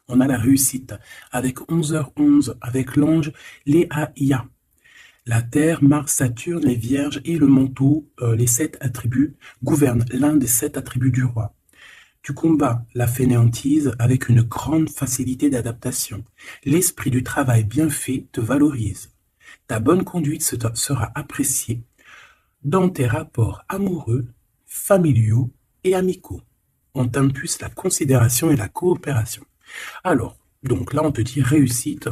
On a la réussite avec 11h11, avec l'ange Léaïa. La Terre, Mars, Saturne, les Vierges et le manteau, les 7 attributs, gouvernent l'un des 7 attributs du roi. Tu combats la fainéantise avec une grande facilité d'adaptation. L'esprit du travail bien fait te valorise. Ta bonne conduite sera appréciée dans tes rapports amoureux, familiaux et amicaux. On t'impulse la considération et la coopération. Alors, donc là, on te dit réussite.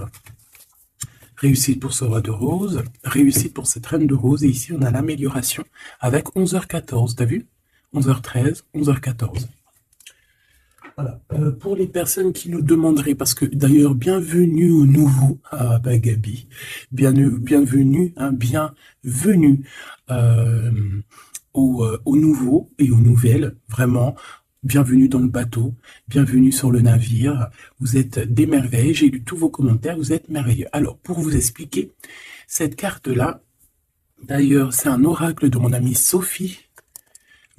Réussite pour ce roi de rose, réussite pour cette reine de rose. Et ici, on a l'amélioration avec 11h14. T'as vu? 11h13, 11h14. Voilà. Pour les personnes qui nous demanderaient, parce que d'ailleurs, bienvenue au nouveau, Gabi, bienvenue, hein, bienvenue aux nouveaux et aux nouvelles, vraiment, bienvenue dans le bateau, bienvenue sur le navire, vous êtes des merveilles, j'ai lu tous vos commentaires, vous êtes merveilleux. Alors, pour vous expliquer, cette carte-là, d'ailleurs, c'est un oracle de mon amie Sophie,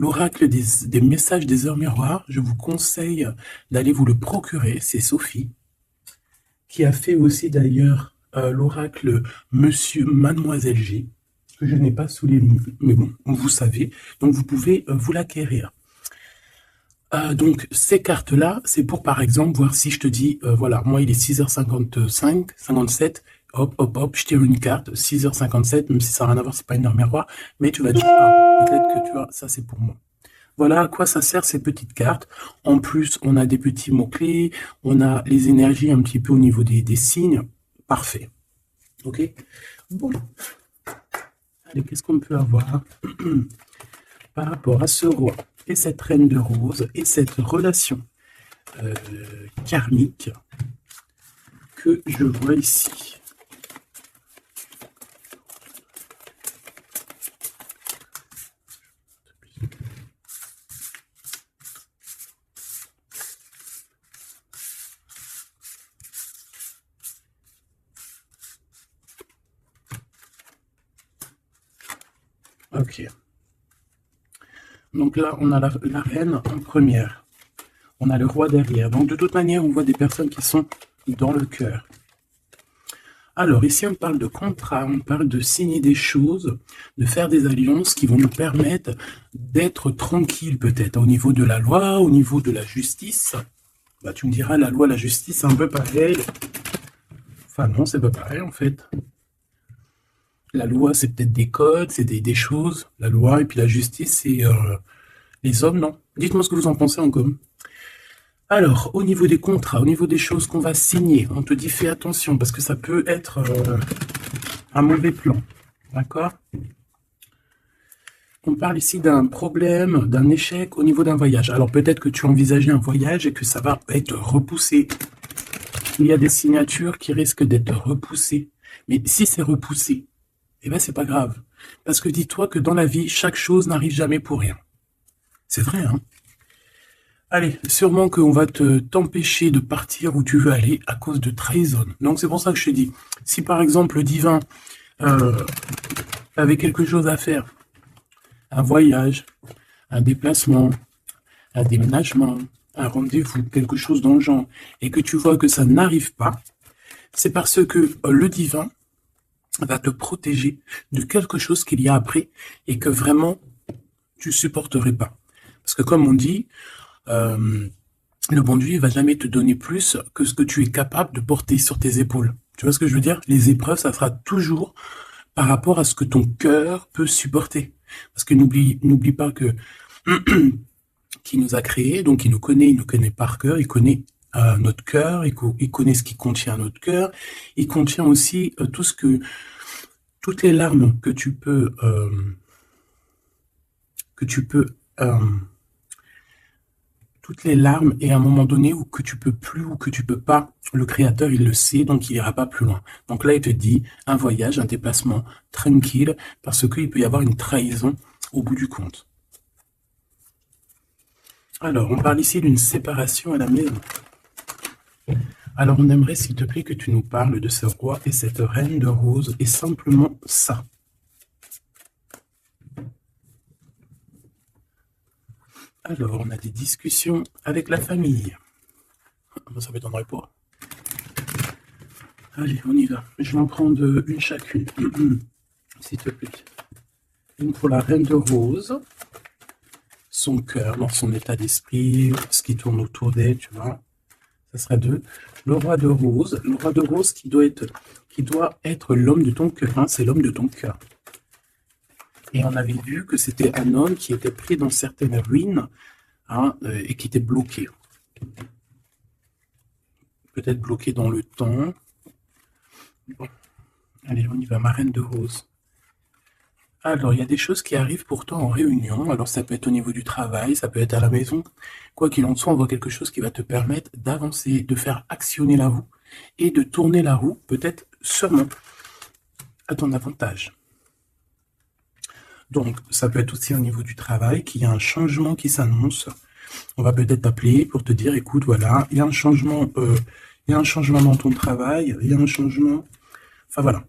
l'oracle des messages des heures miroirs. Je vous conseille d'aller vous le procurer. C'est Sophie, qui a fait aussi d'ailleurs l'oracle Monsieur Mademoiselle G, que je n'ai pas sous les mains, mais bon, vous savez. Donc vous pouvez vous l'acquérir. Donc ces cartes-là, c'est pour par exemple voir si je te dis, voilà, moi il est 6h55, 57, hop, hop, hop, je tire une carte, 6h57, même si ça n'a rien à voir, c'est pas une heure miroir, mais tu vas dire, ah, peut-être que tu vois, ça c'est pour moi. Voilà à quoi ça sert ces petites cartes. En plus, on a des petits mots-clés, on a les énergies un petit peu au niveau des signes. Parfait. Ok. Bon. Allez, qu'est-ce qu'on peut avoir par rapport à ce roi et cette reine de rose et cette relation karmique que je vois ici. Ok. Donc là, on a la reine en première. On a le roi derrière. Donc de toute manière, on voit des personnes qui sont dans le cœur. Alors ici, on parle de contrat, on parle de signer des choses, de faire des alliances qui vont nous permettre d'être tranquille peut-être au niveau de la loi, au niveau de la justice. Bah, tu me diras, la loi, la justice, c'est un peu pareil. Enfin non, c'est pas pareil en fait. La loi, c'est peut-être des codes, c'est des choses. La loi et puis la justice, c'est les hommes, non? Dites-moi ce que vous en pensez en com. Alors, au niveau des contrats, au niveau des choses qu'on va signer, on te dit fais attention parce que ça peut être un mauvais plan. D'accord? On parle ici d'un problème, d'un échec au niveau d'un voyage. Alors peut-être que tu envisageais un voyage et que ça va être repoussé. Il y a des signatures qui risquent d'être repoussées. Mais si c'est repoussé, eh ben c'est pas grave. Parce que dis-toi que dans la vie, chaque chose n'arrive jamais pour rien. C'est vrai, hein? Allez, sûrement qu'on va t'empêcher de partir où tu veux aller à cause de trahison. Donc c'est pour ça que je te dis, si par exemple le divin avait quelque chose à faire, un voyage, un déplacement, un déménagement, un rendez-vous, quelque chose dans le genre, et que tu vois que ça n'arrive pas, c'est parce que le divin va te protéger de quelque chose qu'il y a après et que vraiment tu supporterais pas. Parce que comme on dit, le bon Dieu ne va jamais te donner plus que ce que tu es capable de porter sur tes épaules. Tu vois ce que je veux dire? Les épreuves, ça sera toujours par rapport à ce que ton cœur peut supporter. Parce que n'oublie pas que qui nous a créés, donc il nous connaît par cœur, il connaît notre cœur, il connaît ce qui contient notre cœur, il contient aussi toutes les larmes que tu peux toutes les larmes et à un moment donné où que tu peux plus ou que tu peux pas, le créateur il le sait donc il ira pas plus loin. Donc là il te dit un voyage, un déplacement tranquille parce qu'il peut y avoir une trahison au bout du compte. Alors on parle ici d'une séparation à la maison. Alors on aimerait s'il te plaît que tu nous parles de ce roi et cette reine de rose et simplement ça. Alors, on a des discussions avec la famille. Ça m'étonnerait pas. Allez, on y va. Je vais en prendre une chacune, s'il te plaît. Une pour la reine de rose. Son cœur, dans son état d'esprit, ce qui tourne autour d'elle, tu vois. Ça sera 2. Le roi de rose. Le roi de rose qui doit être l'homme de ton cœur. Hein, c'est l'homme de ton cœur. Et on avait vu que c'était un homme qui était pris dans certaines ruines, hein, et qui était bloqué. Peut-être bloqué dans le temps. Bon. Allez, on y va, ma reine de rose. Alors, il y a des choses qui arrivent pourtant en réunion. Alors, ça peut être au niveau du travail, ça peut être à la maison. Quoi qu'il en soit, on voit quelque chose qui va te permettre d'avancer, de faire actionner la roue et de tourner la roue, peut-être seulement à ton avantage. Donc, ça peut être aussi au niveau du travail qu'il y a un changement qui s'annonce. On va peut-être t'appeler pour te dire, écoute, voilà, il y a un changement dans ton travail, il y a un changement... Enfin, voilà.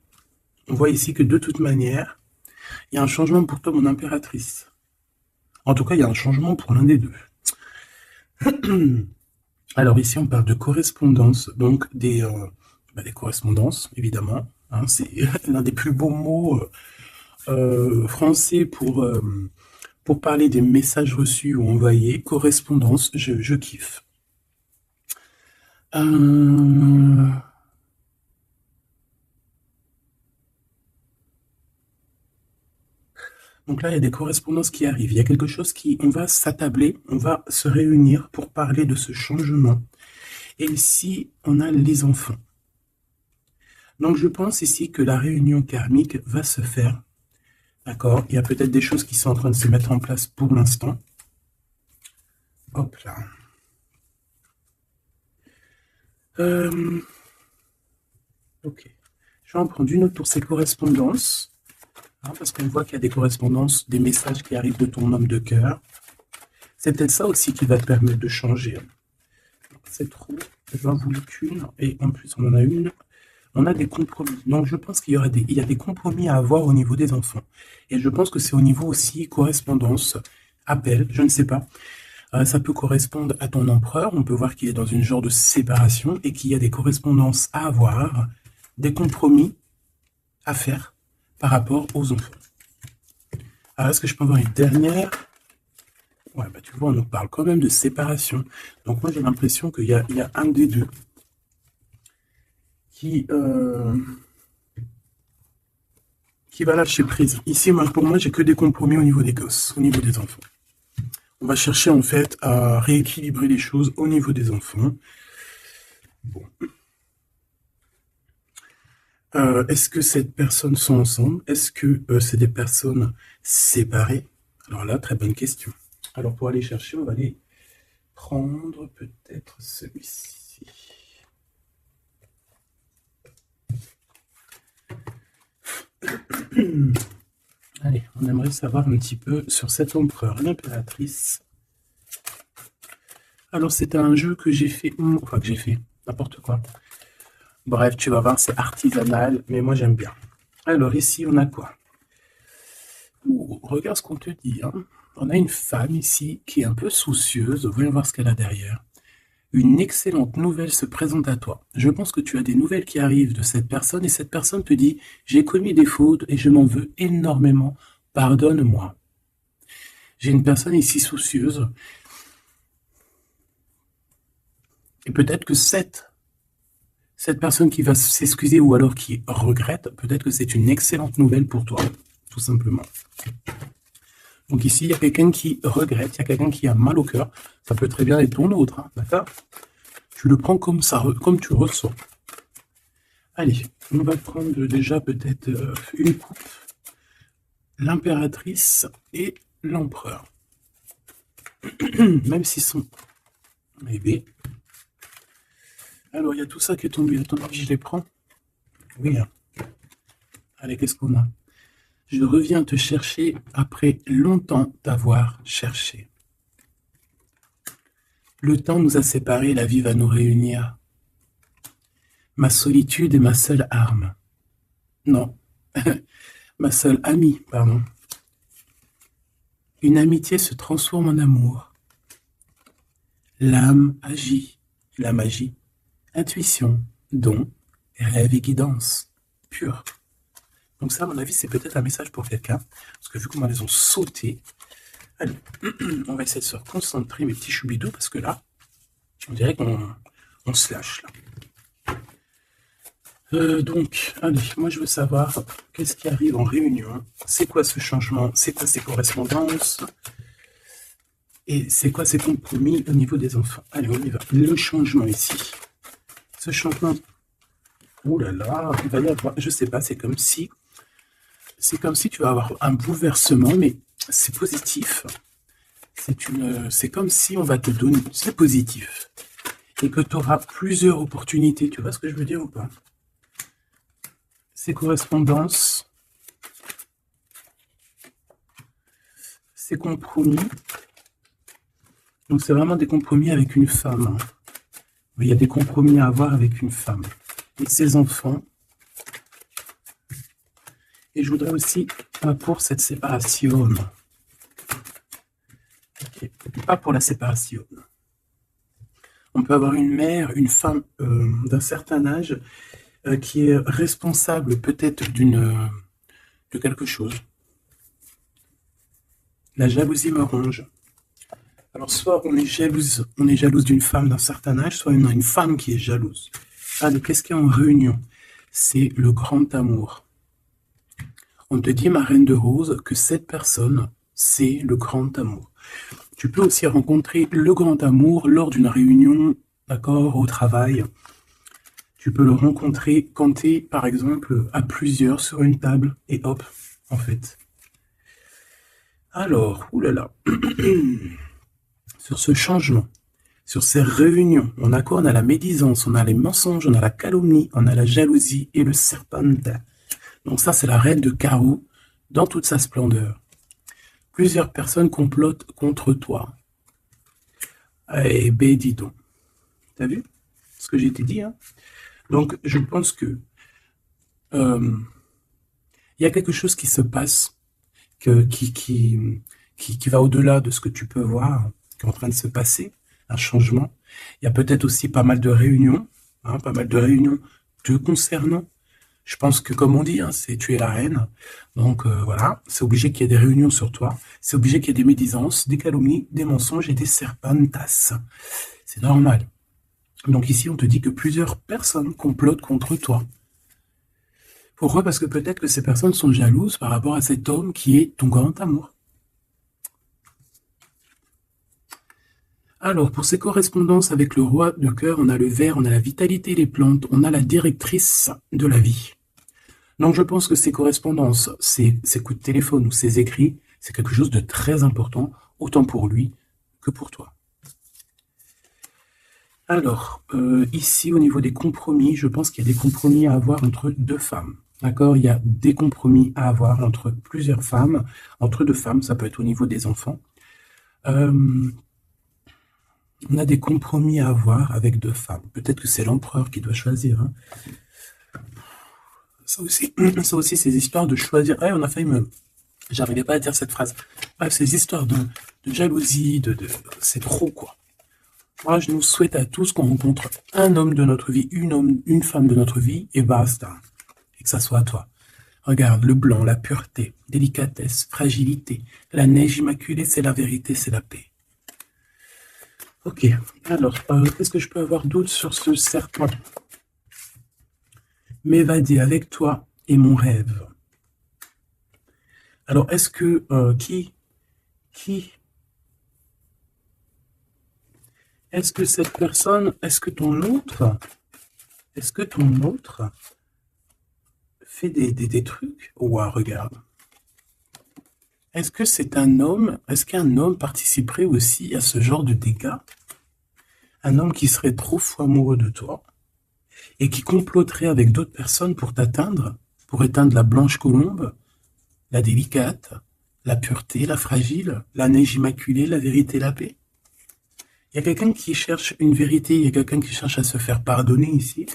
On voit ici que de toute manière, il y a un changement pour toi, mon impératrice. En tout cas, il y a un changement pour l'un des deux. Alors ici, on parle de correspondance, donc des correspondances, évidemment. Hein, c'est l'un des plus beaux mots français pour parler des messages reçus ou envoyés. Correspondance, je kiffe. Donc là, il y a des correspondances qui arrivent. Il y a quelque chose on va s'attabler, on va se réunir pour parler de ce changement. Et ici, on a les enfants. Donc je pense ici que la réunion karmique va se faire. D'accord? Il y a peut-être des choses qui sont en train de se mettre en place pour l'instant. Hop là. Ok. Je vais en prendre une autre pour ces correspondances. Hein, parce qu'on voit qu'il y a des correspondances, des messages qui arrivent de ton homme de cœur. C'est peut-être ça aussi qui va te permettre de changer. C'est trop. Je n'en voulais qu'une. Et en plus, on en a une. On a des compromis. Donc, je pense qu'il y a des compromis à avoir au niveau des enfants. Et je pense que c'est au niveau aussi correspondance, appel, je ne sais pas. Ça peut correspondre à ton empereur. On peut voir qu'il est dans une genre de séparation et qu'il y a des correspondances à avoir, des compromis à faire par rapport aux enfants. Alors, est-ce que je peux avoir une dernière? Ouais, bah tu vois, on nous parle quand même de séparation. Donc moi, j'ai l'impression qu'il y a un des deux qui va lâcher prise. Ici, pour moi, j'ai que des compromis au niveau des gosses, au niveau des enfants. On va chercher en fait à rééquilibrer les choses au niveau des enfants. Bon. Est-ce que ces personnes sont ensemble? Est-ce que c'est des personnes séparées? Alors là, très bonne question. Alors pour aller chercher, on va aller prendre peut-être celui-ci. Allez, on aimerait savoir un petit peu sur cet empereur, l'impératrice. Alors c'est un jeu que j'ai fait, n'importe quoi. Bref, tu vas voir, c'est artisanal, mais moi j'aime bien. Alors ici, on a quoi? Regarde ce qu'on te dit. Hein. On a une femme ici qui est un peu soucieuse. Voyons voir ce qu'elle a derrière. Une excellente nouvelle se présente à toi. Je pense que tu as des nouvelles qui arrivent de cette personne et cette personne te dit « J'ai commis des fautes et je m'en veux énormément. Pardonne-moi. » J'ai une personne ici soucieuse. Et peut-être que cette personne qui va s'excuser ou alors qui regrette, peut-être que c'est une excellente nouvelle pour toi, tout simplement. Donc ici, il y a quelqu'un qui regrette, il y a quelqu'un qui a mal au cœur. Ça peut très bien être ton autre, hein, d'accord? Tu le prends comme ça, comme tu ressens. Allez, on va prendre déjà peut-être une coupe. L'impératrice et l'empereur. Même s'ils sont bébés. Alors, il y a tout ça qui est tombé. Attends, je les prends. Oui. Hein. Allez, qu'est-ce qu'on a? Je reviens te chercher après longtemps t'avoir cherché. Le temps nous a séparés, la vie va nous réunir. Ma solitude est ma seule arme. Non, ma seule amie, pardon. Une amitié se transforme en amour. L'âme agit, la magie, intuition, don, rêve et guidance, pur. Donc ça, à mon avis, c'est peut-être un message pour quelqu'un, parce que vu comment elles ont sauté, allez, on va essayer de se concentrer, mes petits choubidous, parce que là, on dirait qu'on se lâche, là. Donc, allez, moi je veux savoir qu'est-ce qui arrive en réunion, c'est quoi ce changement, c'est quoi ces correspondances, et c'est quoi ces compromis au niveau des enfants. Allez, on y va. Le changement ici, ce changement, oh là là, il va y avoir, je sais pas, c'est comme si tu vas avoir un bouleversement, mais c'est positif. C'est comme si on va te donner, c'est positif, et que tu auras plusieurs opportunités. Tu vois ce que je veux dire ou pas? Ces correspondances, ces compromis. Donc c'est vraiment des compromis avec une femme. Il y a des compromis à avoir avec une femme. Et ses enfants. Et je voudrais aussi pour cette séparation. Okay. Pas pour la séparation. On peut avoir une mère, une femme d'un certain âge qui est responsable peut-être de quelque chose. La jalousie me ronge. Alors soit on est jalouse d'une femme d'un certain âge, soit on a une femme qui est jalouse. Allez, qu'est-ce qu'il y a en réunion? C'est le grand amour. On te dit, ma reine de rose, que cette personne, c'est le grand amour. Tu peux aussi rencontrer le grand amour lors d'une réunion, d'accord, au travail. Tu peux le rencontrer quand tu es, par exemple, à plusieurs sur une table, et hop, en fait. Alors, oulala, sur ce changement, sur ces réunions, on a quoi? On a la médisance, on a les mensonges, on a la calomnie, on a la jalousie et le serpente. Donc ça, c'est la reine de carreau dans toute sa splendeur. Plusieurs personnes complotent contre toi. Eh ben, dis donc. T'as vu ce que j'ai dit, hein? Donc, je pense que il y a quelque chose qui se passe, qui va au-delà de ce que tu peux voir, qui est en train de se passer, un changement. Il y a peut-être aussi pas mal de réunions, te concernant. Je pense que, comme on dit, hein, tu es la reine. Donc, voilà, c'est obligé qu'il y ait des réunions sur toi. C'est obligé qu'il y ait des médisances, des calomnies, des mensonges et des serpentas. C'est normal. Donc ici, on te dit que plusieurs personnes complotent contre toi. Pourquoi? Parce que peut-être que ces personnes sont jalouses par rapport à cet homme qui est ton grand amour. Alors, pour ces correspondances avec le roi de cœur, on a le ver, on a la vitalité, les plantes, on a la directrice de la vie. Donc je pense que ces correspondances, ces coups de téléphone ou ces écrits, c'est quelque chose de très important, autant pour lui que pour toi. Alors, ici, au niveau des compromis, je pense qu'il y a des compromis à avoir entre deux femmes. D'accord? Il y a des compromis à avoir entre plusieurs femmes, entre deux femmes, ça peut être au niveau des enfants. On a des compromis à avoir avec deux femmes. Peut-être que c'est l'empereur qui doit choisir. Hein. Ça aussi, ces histoires de choisir. Ouais, on a failli j'arrivais pas à dire cette phrase. Bref, ces histoires de jalousie, c'est trop, quoi. Moi, je nous souhaite à tous qu'on rencontre un homme de notre vie, une femme de notre vie, et basta. Et que ça soit à toi. Regarde, le blanc, la pureté, délicatesse, fragilité. La neige immaculée, c'est la vérité, c'est la paix. Ok, alors, qu'est-ce que je peux avoir d'autre sur ce serpent? M'évader avec toi est mon rêve. Alors, est-ce que, est-ce que cette personne, est-ce que ton autre fait des trucs? Ouah, regarde. Est-ce que c'est un homme, est-ce qu'un homme participerait aussi à ce genre de dégâts? Un homme qui serait trop fou amoureux de toi et qui comploterait avec d'autres personnes pour t'atteindre, pour éteindre la blanche colombe, la délicate, la pureté, la fragile, la neige immaculée, la vérité, la paix. Il y a quelqu'un qui cherche une vérité, il y a quelqu'un qui cherche à se faire pardonner ici.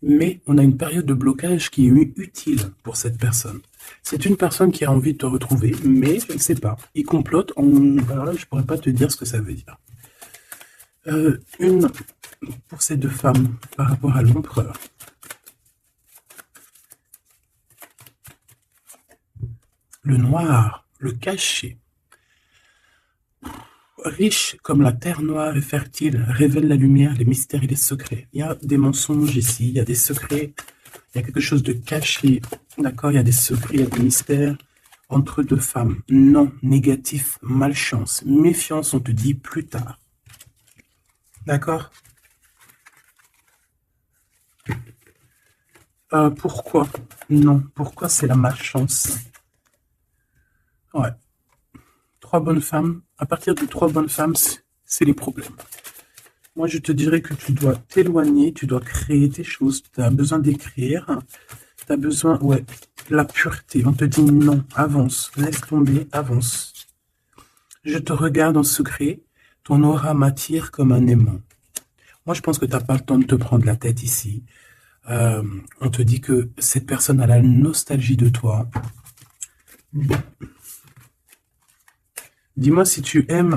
Mais on a une période de blocage qui est utile pour cette personne. C'est une personne qui a envie de te retrouver, mais je ne sais pas. Il complote, alors là, je ne pourrais pas te dire ce que ça veut dire. Une pour ces deux femmes par rapport à l'empereur. Le noir, le caché. Riche comme la terre noire et fertile, révèle la lumière, les mystères et les secrets. Il y a des mensonges ici, il y a des secrets, il y a quelque chose de caché, d'accord? Il y a des secrets, il y a des mystères entre deux femmes. Non, négatif, malchance, méfiance, on te dit plus tard. D'accord? Pourquoi? Non, pourquoi c'est la malchance? Ouais. Trois bonnes femmes, à partir de trois bonnes femmes, c'est les problèmes. Moi, je te dirais que tu dois t'éloigner, tu dois créer tes choses, tu as besoin d'écrire, tu as besoin, ouais, la pureté. On te dit non, avance, laisse tomber, avance. Je te regarde en secret, ton aura m'attire comme un aimant. Moi, je pense que tu n'as pas le temps de te prendre la tête ici. On te dit que cette personne a la nostalgie de toi. Dis-moi si tu aimes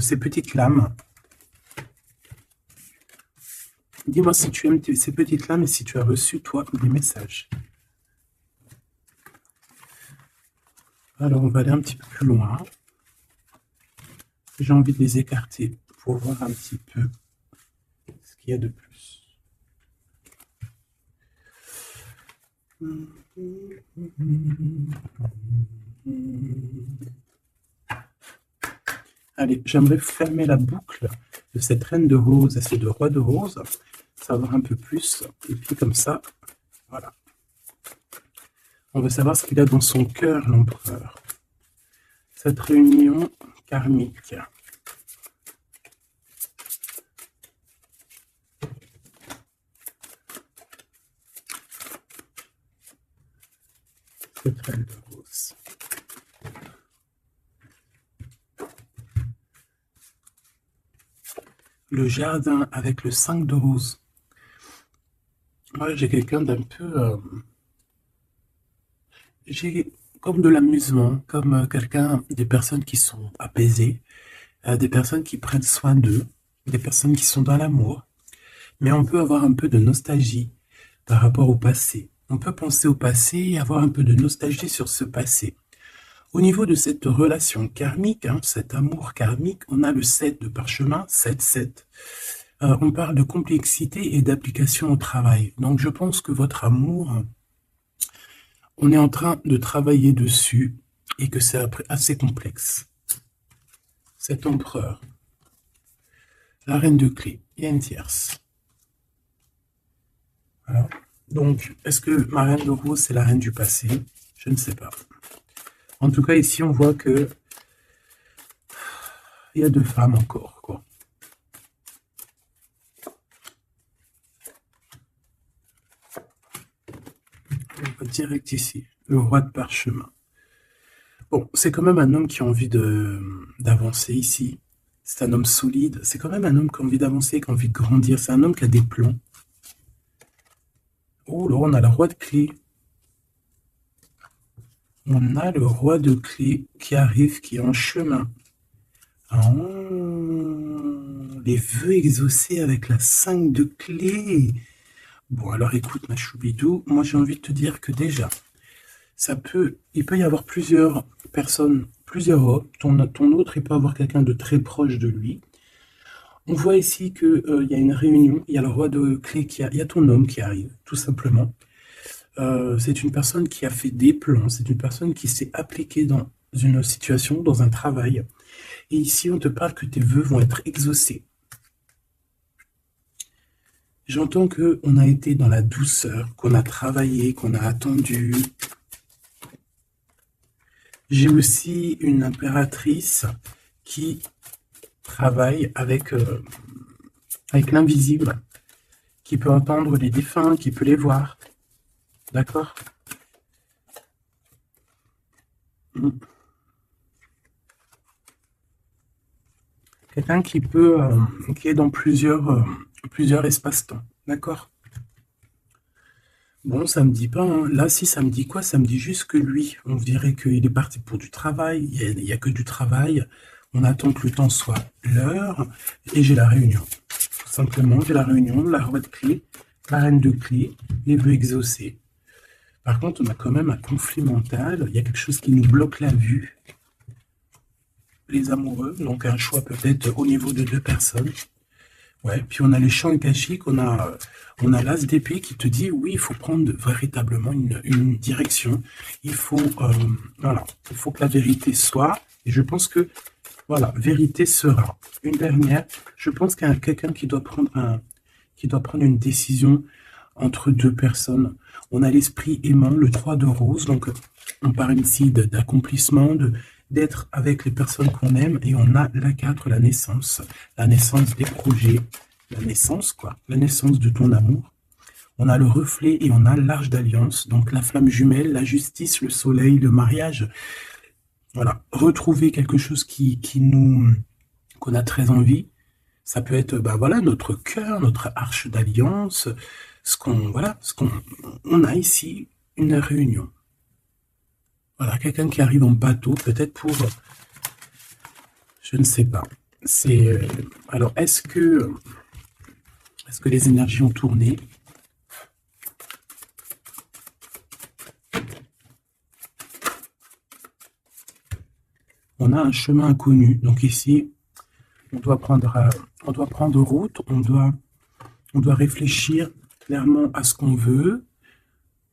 ces petites lames. Dis-moi si tu aimes ces petites lames et si tu as reçu, toi, des messages. Alors, on va aller un petit peu plus loin. J'ai envie de les écarter pour voir un petit peu ce qu'il y a de plus. Allez, j'aimerais fermer la boucle de cette reine de rose et ce de roi de rose, savoir un peu plus, et puis comme ça, voilà. On veut savoir ce qu'il a dans son cœur, l'empereur. Cette réunion karmique. Cette reine de rose. Le jardin avec le 5 de rose. Moi, j'ai quelqu'un d'un peu... j'ai comme de l'amusement, comme quelqu'un, des personnes qui sont apaisées, des personnes qui prennent soin d'eux, des personnes qui sont dans l'amour. Mais on peut avoir un peu de nostalgie par rapport au passé. On peut penser au passé et avoir un peu de nostalgie sur ce passé. Au niveau de cette relation karmique, cet amour karmique, on a le 7 de parchemin, 7-7. On parle de complexité et d'application au travail. Donc je pense que votre amour, on est en train de travailler dessus et que c'est assez complexe. Cet empereur, la reine de clé, et une tierce. Voilà. Donc, est-ce que ma reine de rose, c'est la reine du passé? Je ne sais pas. En tout cas, ici, on voit que il y a deux femmes encore, quoi. On va direct ici, le roi de parchemin. Bon, c'est quand même un homme qui a envie d'avancer ici. C'est un homme solide. C'est quand même un homme qui a envie d'avancer, qui a envie de grandir. C'est un homme qui a des plans. Oh là, on a le roi de clé. On a le roi de clé qui arrive, qui est en chemin. Oh, les vœux exaucés avec la 5 de clé. Bon, alors écoute, ma choubidou, moi j'ai envie de te dire que déjà, il peut y avoir plusieurs personnes, plusieurs hommes. Ton autre, il peut avoir quelqu'un de très proche de lui. On voit ici qu'il y a une réunion, il y a le roi de clé, il y a ton homme qui arrive, tout simplement. C'est une personne qui a fait des plans, c'est une personne qui s'est appliquée dans une situation, dans un travail. Et ici, on te parle que tes vœux vont être exaucés. J'entends qu'on a été dans la douceur, qu'on a travaillé, qu'on a attendu. J'ai aussi une impératrice qui travaille avec l'invisible, qui peut entendre les défunts, qui peut les voir. D'accord? Quelqu'un qui est dans plusieurs espaces-temps. D'accord? Bon, ça me dit pas, là, si, ça me dit quoi? Ça me dit juste que lui, on dirait qu'il est parti pour du travail, il y a que du travail. On attend que le temps soit l'heure et j'ai la réunion. Tout simplement, j'ai la réunion, la roi de clé, la reine de clé, les vœux exaucés. Par contre, on a quand même un conflit mental. Il y a quelque chose qui nous bloque la vue. Les amoureux, donc un choix peut-être au niveau de deux personnes. Ouais, puis on a les champs akashiques, on a l'as d'épée qui te dit, oui, il faut prendre véritablement une direction. Il faut, voilà, il faut que la vérité soit, et je pense que, voilà, vérité sera. Une dernière, je pense qu'il y a quelqu'un qui doit prendre une décision entre deux personnes. On a l'esprit aimant, le 3 de rose, donc on parle ici d'accomplissement, d'être avec les personnes qu'on aime, et on a la 4, la naissance des projets, la naissance de ton amour. On a le reflet et on a l'arche d'alliance, donc la flamme jumelle, la justice, le soleil, le mariage. Voilà, retrouver quelque chose qu'on a très envie. Ça peut être, voilà, notre cœur, notre arche d'alliance, on a ici une réunion. Voilà, quelqu'un qui arrive en bateau, peut-être pour, je ne sais pas. Alors, est-ce que les énergies ont tourné? On a un chemin inconnu. Donc ici, on doit prendre route, on doit réfléchir clairement à ce qu'on veut,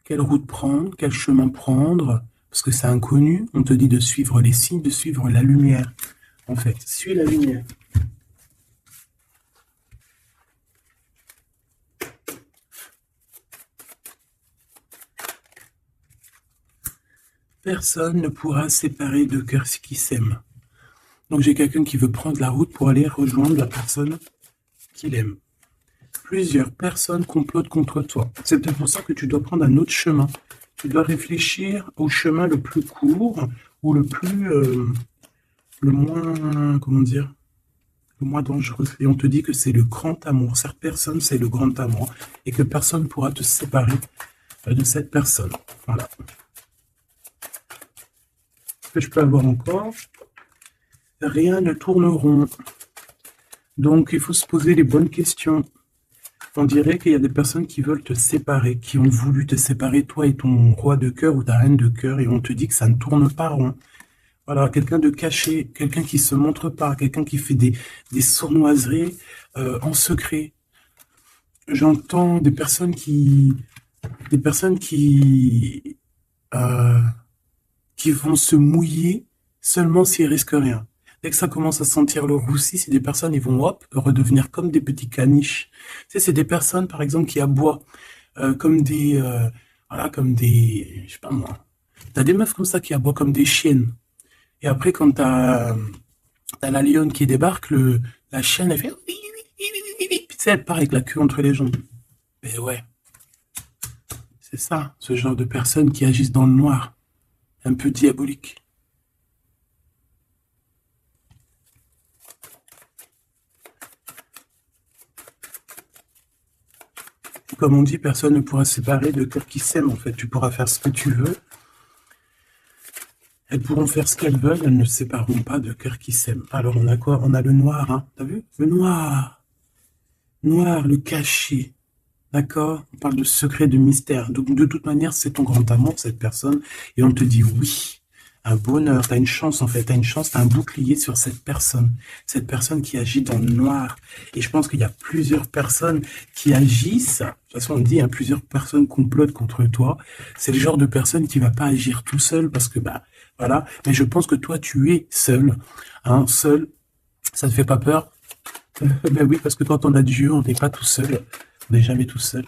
quelle route prendre, quel chemin prendre, parce que c'est inconnu. On te dit de suivre les signes, de suivre la lumière. En fait, suis la lumière. Personne ne pourra séparer deux cœurs qui s'aiment. Donc j'ai quelqu'un qui veut prendre la route pour aller rejoindre la personne qu'il aime. Plusieurs personnes complotent contre toi. C'est peut-être pour ça que tu dois prendre un autre chemin. Tu dois réfléchir au chemin le plus court ou le moins, comment dire, le moins dangereux. Et on te dit que c'est le grand amour. Cette personne, c'est le grand amour. Et que personne ne pourra te séparer de cette personne. Voilà. Ce que je peux avoir encore, rien ne tourne rond. Donc, il faut se poser les bonnes questions. On dirait qu'il y a des personnes qui veulent te séparer, qui ont voulu te séparer, toi et ton roi de cœur ou ta reine de cœur, et on te dit que ça ne tourne pas rond. Voilà, quelqu'un de caché, quelqu'un qui se montre pas, quelqu'un qui fait des sournoiseries en secret. J'entends des personnes qui vont se mouiller seulement s'ils risquent rien. Dès que ça commence à sentir le roussi, c'est des personnes, ils vont redevenir comme des petits caniches. Tu sais, c'est des personnes, par exemple, qui aboient comme des, je sais pas moi. T'as des meufs comme ça qui aboient comme des chiennes. Et après, quand t'as la lionne qui débarque, la chienne, elle fait, tu sais, elle part avec la queue entre les jambes. Mais ouais, c'est ça, ce genre de personnes qui agissent dans le noir, un peu diabolique. Comme on dit, personne ne pourra se séparer de cœurs qui s'aiment, en fait. Tu pourras faire ce que tu veux. Elles pourront faire ce qu'elles veulent, elles ne se sépareront pas de cœurs qui s'aiment. Alors, on a quoi? On a le noir, hein. T'as vu? Le noir. Noir, le caché. D'accord? On parle de secret, de mystère. Donc, de toute manière, c'est ton grand amour, cette personne. Et on te dit oui. Un bonheur, t'as une chance en fait, t'as un bouclier sur cette personne qui agit dans le noir. Et je pense qu'il y a plusieurs personnes qui agissent, de toute façon on dit, hein, plusieurs personnes complotent contre toi. C'est le genre de personne qui va pas agir tout seul parce que, voilà. Mais je pense que toi, tu es seul, hein, seul. Ça te fait pas peur? Ben oui, parce que quand on a Dieu, on n'est pas tout seul. On n'est jamais tout seul.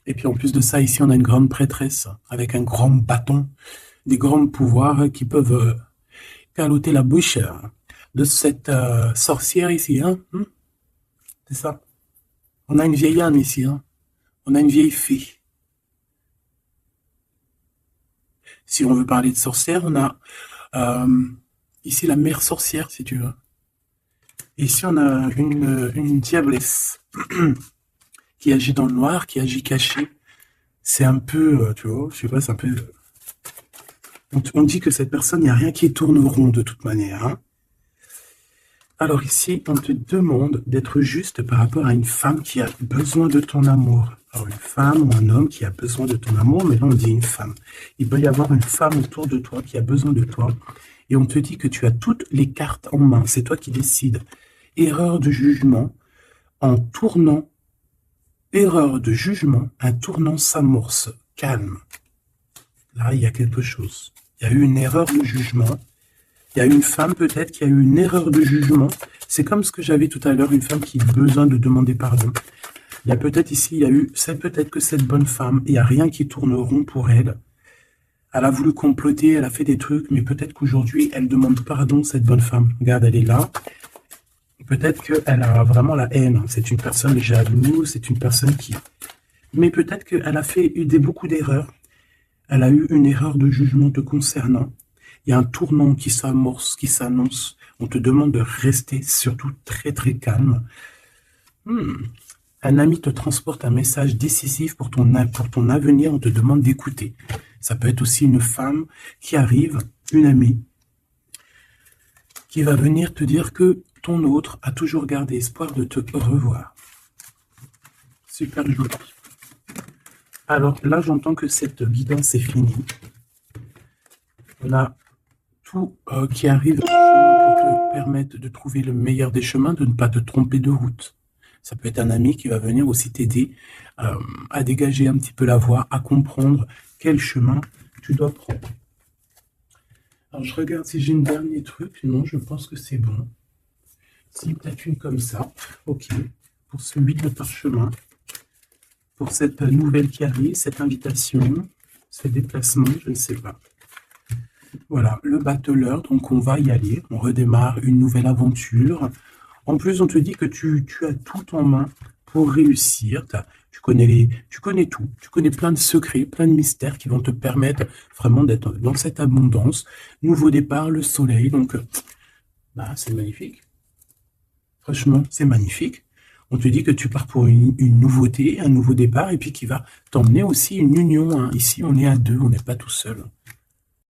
Et puis en plus de ça, ici, on a une grande prêtresse avec un grand bâton, des grands pouvoirs qui peuvent caloter la bouche de cette sorcière ici. Hein. C'est ça. On a une vieille âme ici. Hein. On a une vieille fée. Si on veut parler de sorcière, on a ici la mère sorcière, si tu veux. Ici, on a une diablesse qui agit dans le noir, qui agit caché. C'est un peu, tu vois, je sais pas, c'est un peu... On dit que cette personne, il n'y a rien qui tourne rond de toute manière. Hein. Alors ici, on te demande d'être juste par rapport à une femme qui a besoin de ton amour. Alors une femme ou un homme qui a besoin de ton amour, mais là on dit une femme. Il peut y avoir une femme autour de toi qui a besoin de toi. Et on te dit que tu as toutes les cartes en main. C'est toi qui décides. Erreur de jugement, en tournant. Erreur de jugement, un tournant s'amorce. Calme. Là, il y a quelque chose. Il y a eu une erreur de jugement. Il y a une femme peut-être qui a eu une erreur de jugement. C'est comme ce que j'avais tout à l'heure, une femme qui a besoin de demander pardon. Il y a peut-être ici, c'est peut-être que cette bonne femme, il n'y a rien qui tourne rond pour elle. Elle a voulu comploter, elle a fait des trucs, mais peut-être qu'aujourd'hui, elle demande pardon, cette bonne femme. Regarde, elle est là. Peut-être qu'elle a vraiment la haine. C'est une personne jalouse, c'est une personne qui... Mais peut-être qu'elle a fait beaucoup d'erreurs. Elle a eu une erreur de jugement te concernant. Il y a un tournant qui s'amorce, qui s'annonce. On te demande de rester surtout très très calme. Un ami te transporte un message décisif pour ton avenir. On te demande d'écouter. Ça peut être aussi une femme qui arrive, une amie, qui va venir te dire que ton autre a toujours gardé espoir de te revoir. Super joli. Alors là, j'entends que cette guidance est finie. On a tout qui arrive pour te permettre de trouver le meilleur des chemins, de ne pas te tromper de route. Ça peut être un ami qui va venir aussi t'aider à dégager un petit peu la voie, à comprendre quel chemin tu dois prendre. Alors je regarde si j'ai une dernier truc. Non, je pense que c'est bon. Si, peut-être une comme ça. Ok. Pour ce 8 de parchemin. Pour cette nouvelle qui arrive, cette invitation, ce déplacement, je ne sais pas. Voilà, le battleur, donc on va y aller, on redémarre une nouvelle aventure. En plus, on te dit que tu as tout en main pour réussir. Tu connais tout, tu connais plein de secrets, plein de mystères qui vont te permettre vraiment d'être dans cette abondance. Nouveau départ, le soleil, donc c'est magnifique. Franchement, c'est magnifique. On te dit que tu pars pour une nouveauté, un nouveau départ, et puis qui va t'emmener aussi une union. Ici, on est à deux, on n'est pas tout seul.